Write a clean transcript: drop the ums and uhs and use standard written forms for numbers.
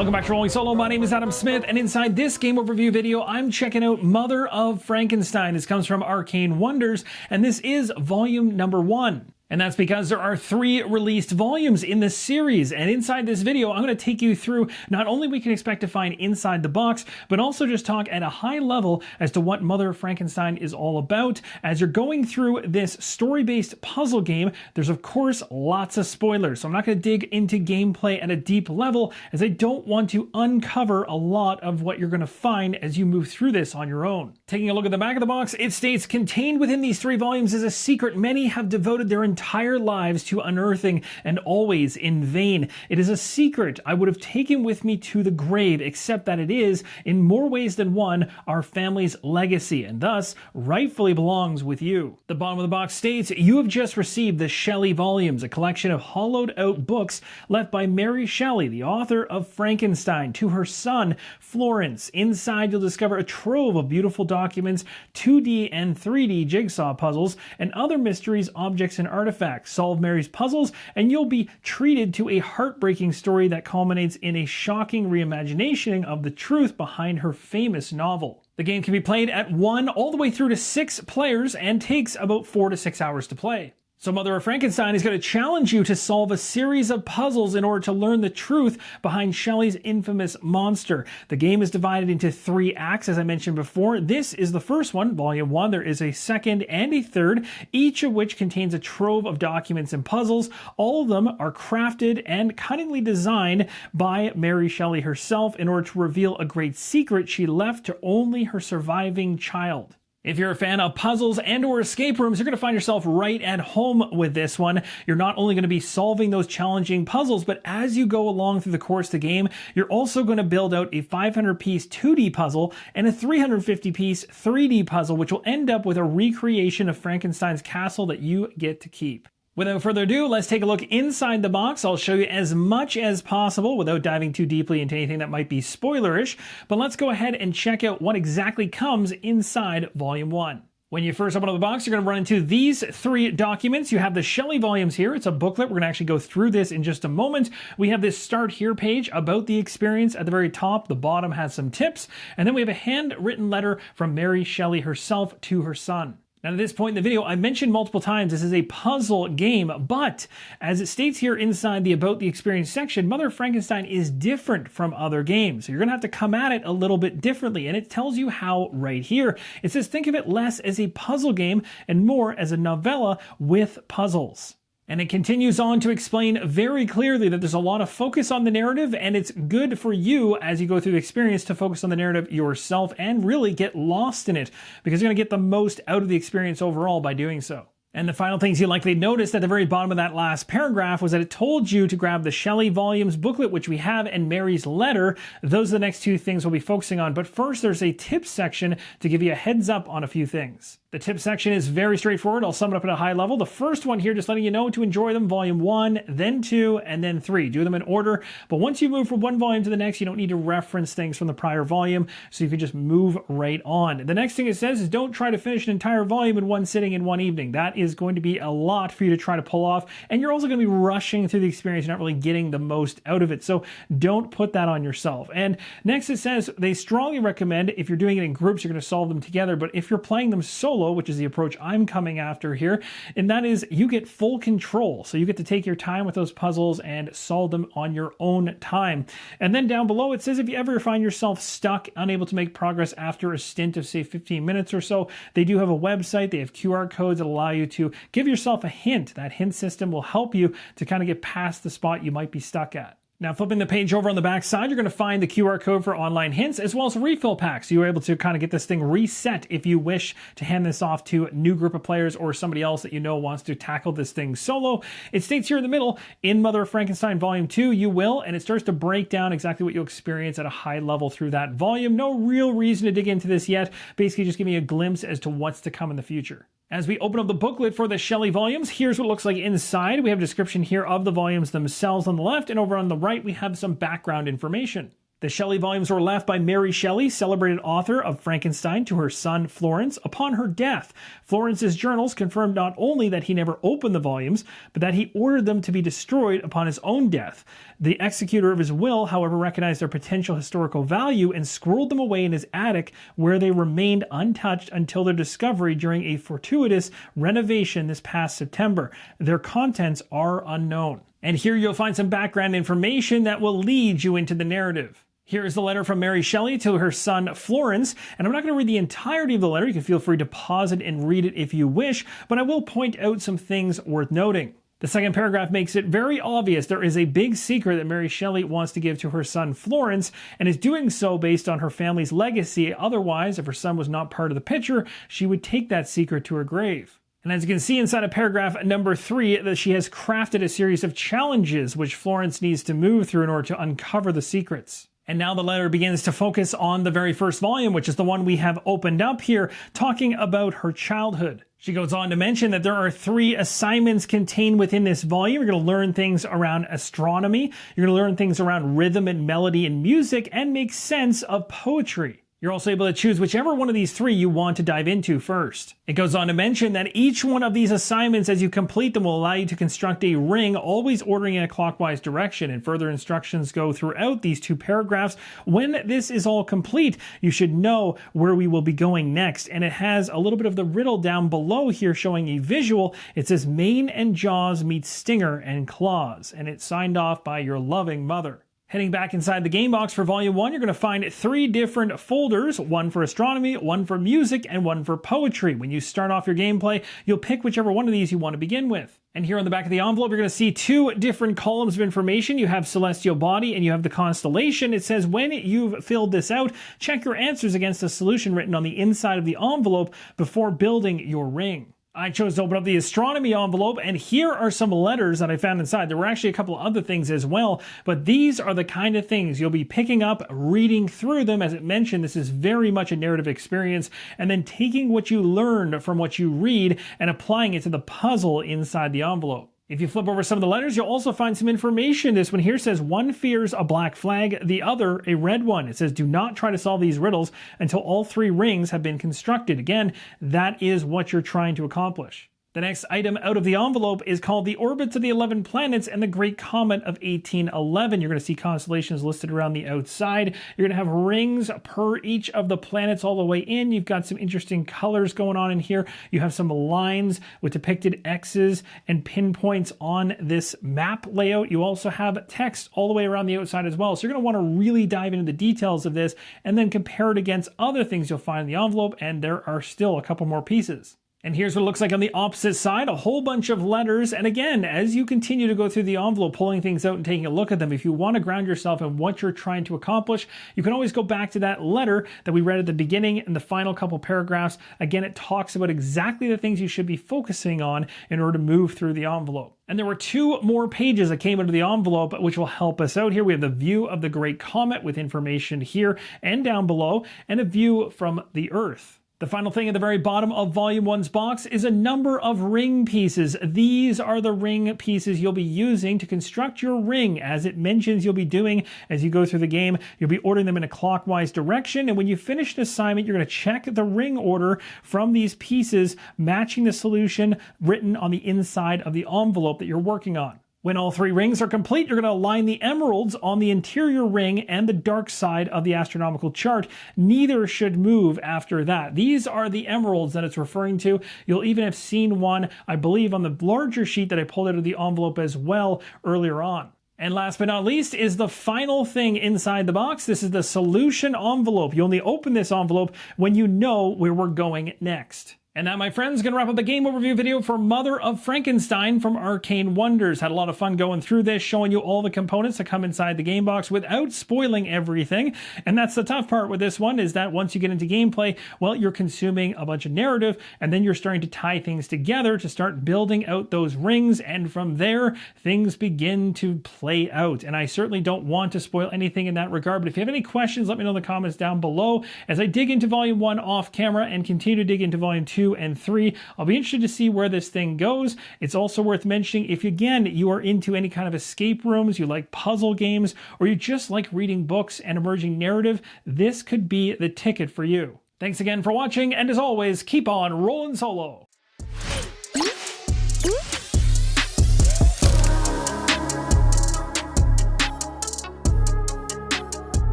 Welcome back to Rolling Solo. My name is Adam Smith, and inside this game overview video, I'm checking out Mother of Frankenstein. This comes from Arcane Wonders, and this is volume number 1. And that's because there are 3 released volumes in this series. And inside this video, I'm going to take you through not only what we can expect to find inside the box, but also just talk at a high level as to what Mother of Frankenstein is all about. As you're going through this story-based puzzle game, there's of course lots of spoilers. So I'm not going to dig into gameplay at a deep level, as I don't want to uncover a lot of what you're going to find as you move through this on your own. Taking a look at the back of the box, it states, contained within these 3 volumes is a secret many have devoted their entire lives to unearthing, and always in vain. It is a secret I would have taken with me to the grave, except that it is, in more ways than one, our family's legacy, and thus rightfully belongs with you. The bottom of the box states, you have just received the Shelley volumes, a collection of hollowed out books left by Mary Shelley, the author of Frankenstein, to her son, Florence. Inside you'll discover a trove of beautiful documents, 2D and 3D jigsaw puzzles, and other mysteries, objects, and artifacts. Solve Mary's puzzles, and you'll be treated to a heartbreaking story that culminates in a shocking reimagining of the truth behind her famous novel. The game can be played at 1 all the way through to 6 players and takes about 4 to 6 hours to play. So Mother of Frankenstein is going to challenge you to solve a series of puzzles in order to learn the truth behind Shelley's infamous monster. The game is divided into 3 acts, as I mentioned before. This is the first one, Volume 1. There is a second and a third, each of which contains a trove of documents and puzzles. All of them are crafted and cunningly designed by Mary Shelley herself in order to reveal a great secret she left to only her surviving child. If you're a fan of puzzles and or escape rooms, you're going to find yourself right at home with this one. You're not only going to be solving those challenging puzzles, but as you go along through the course of the game, you're also going to build out a 500-piece 2D puzzle and a 350-piece 3D puzzle, which will end up with a recreation of Frankenstein's castle that you get to keep. Without further ado, let's take a look inside the box. I'll show you as much as possible without diving too deeply into anything that might be spoilerish, but let's go ahead and check out what exactly comes inside Volume 1. When you first open up the box, you're going to run into these 3 documents. You have the Shelley volumes here. It's a booklet. We're going to actually go through this in just a moment. We have this Start Here page about the experience at the very top. The bottom has some tips. And then we have a handwritten letter from Mary Shelley herself to her son. Now, at this point in the video, I mentioned multiple times this is a puzzle game, but as it states here inside the About the Experience section, Mother of Frankenstein is different from other games. So you're going to have to come at it a little bit differently, and it tells you how right here. It says think of it less as a puzzle game and more as a novella with puzzles. And it continues on to explain very clearly that there's a lot of focus on the narrative, and it's good for you as you go through the experience to focus on the narrative yourself and really get lost in it, because you're going to get the most out of the experience overall by doing so. And the final things you likely noticed at the very bottom of that last paragraph was that it told you to grab the Shelley volumes booklet, which we have, and Mary's letter. Those are the next 2 things we'll be focusing on. But first, there's a tips section to give you a heads up on a few things. The tip section is very straightforward. I'll sum it up at a high level. The first one here, just letting you know to enjoy them, volume 1, then 2, and then 3. Do them in order. But once you move from one volume to the next, you don't need to reference things from the prior volume, so you can just move right on. The next thing it says is don't try to finish an entire volume in one sitting in one evening. That is going to be a lot for you to try to pull off, and you're also going to be rushing through the experience. You're not really getting the most out of it, so don't put that on yourself. And next it says they strongly recommend, if you're doing it in groups, you're going to solve them together, but if you're playing them solo, which is the approach I'm coming after here, and that is you get full control. So you get to take your time with those puzzles and solve them on your own time. And then down below it says if you ever find yourself stuck, unable to make progress after a stint of say 15 minutes or so, they do have a website. They have QR codes that allow you to give yourself a hint. That hint system will help you to kind of get past the spot you might be stuck at. Now, flipping the page over on the back side, you're going to find the QR code for online hints as well as refill packs. You're able to kind of get this thing reset if you wish to hand this off to a new group of players or somebody else that you know wants to tackle this thing solo. It states here in the middle, in Mother of Frankenstein Volume 2, you will, and it starts to break down exactly what you'll experience at a high level through that volume. No real reason to dig into this yet. Basically, just giving you a glimpse as to what's to come in the future. As we open up the booklet for the Shelley volumes, here's what it looks like inside. We have a description here of the volumes themselves on the left, and over on the right, we have some background information. The Shelley volumes were left by Mary Shelley, celebrated author of Frankenstein, to her son Florence upon her death. Florence's journals confirmed not only that he never opened the volumes, but that he ordered them to be destroyed upon his own death. The executor of his will, however, recognized their potential historical value and squirreled them away in his attic, where they remained untouched until their discovery during a fortuitous renovation this past September. Their contents are unknown. And here you'll find some background information that will lead you into the narrative. Here is the letter from Mary Shelley to her son Florence, and I'm not going to read the entirety of the letter. You can feel free to pause it and read it if you wish, but I will point out some things worth noting. The second paragraph makes it very obvious there is a big secret that Mary Shelley wants to give to her son Florence, and is doing so based on her family's legacy. Otherwise, if her son was not part of the picture, she would take that secret to her grave. And as you can see inside of paragraph number 3, that she has crafted a series of challenges which Florence needs to move through in order to uncover the secrets. And now the letter begins to focus on the very first volume, which is the one we have opened up here, talking about her childhood. She goes on to mention that there are 3 assignments contained within this volume. You're going to learn things around astronomy, you're going to learn things around rhythm and melody and music, and make sense of poetry. You're also able to choose whichever one of these 3 you want to dive into first. It goes on to mention that each one of these assignments, as you complete them, will allow you to construct a ring, always ordering in a clockwise direction, and further instructions go throughout these 2 paragraphs. When this is all complete, you should know where we will be going next, and it has a little bit of the riddle down below here showing a visual. It says mane and jaws meet stinger and claws, and it's signed off by your loving mother. Heading back inside the game box for Volume 1, you're going to find 3 different folders, one for astronomy, one for music, and one for poetry. When you start off your gameplay, you'll pick whichever one of these you want to begin with. And here on the back of the envelope, you're going to see 2 different columns of information. You have celestial body and you have the constellation. It says when you've filled this out, check your answers against the solution written on the inside of the envelope before building your ring. I chose to open up the astronomy envelope, and here are some letters that I found inside. There were actually a couple of other things as well, but these are the kind of things you'll be picking up, reading through them. As it mentioned, this is very much a narrative experience, and then taking what you learn from what you read and applying it to the puzzle inside the envelope. If you flip over some of the letters, you'll also find some information. This one here says, one fears a black flag, the other a red one. It says, do not try to solve these riddles until all 3 rings have been constructed. Again, that is what you're trying to accomplish. The next item out of the envelope is called the Orbits of the 11 Planets and the Great Comet of 1811. You're going to see constellations listed around the outside. You're going to have rings per each of the planets all the way in. You've got some interesting colors going on in here. You have some lines with depicted X's and pinpoints on this map layout. You also have text all the way around the outside as well. So you're going to want to really dive into the details of this and then compare it against other things you'll find in the envelope, and there are still a couple more pieces. And here's what it looks like on the opposite side, a whole bunch of letters. And again, as you continue to go through the envelope, pulling things out and taking a look at them, if you want to ground yourself in what you're trying to accomplish, you can always go back to that letter that we read at the beginning and the final couple paragraphs. Again, it talks about exactly the things you should be focusing on in order to move through the envelope. And there were 2 more pages that came into the envelope, which will help us out here. We have the view of the Great Comet with information here and down below, and a view from the Earth. The final thing at the very bottom of Volume 1's box is a number of ring pieces. These are the ring pieces you'll be using to construct your ring. As it mentions you'll be doing as you go through the game, you'll be ordering them in a clockwise direction, and when you finish an assignment, you're going to check the ring order from these pieces, matching the solution written on the inside of the envelope that you're working on. When all 3 rings are complete, you're going to align the emeralds on the interior ring and the dark side of the astronomical chart. Neither should move after that. These are the emeralds that it's referring to. You'll even have seen one, I believe, on the larger sheet that I pulled out of the envelope as well earlier on. And last but not least is the final thing inside the box. This is the solution envelope. You only open this envelope when you know where we're going next. And that, my friends, is going to wrap up the game overview video for Mother of Frankenstein from Arcane Wonders. Had a lot of fun going through this, showing you all the components that come inside the game box without spoiling everything. And that's the tough part with this one, is that once you get into gameplay, well, you're consuming a bunch of narrative, and then you're starting to tie things together to start building out those rings, and from there, things begin to play out. And I certainly don't want to spoil anything in that regard, but if you have any questions, let me know in the comments down below as I dig into Volume 1 off camera and continue to dig into Volume 2 2, and 3. I'll be interested to see where this thing goes. It's also worth mentioning if, again, you are into any kind of escape rooms, you like puzzle games, or you just like reading books and emerging narrative, this could be the ticket for you. Thanks again for watching, and as always, keep on rolling solo.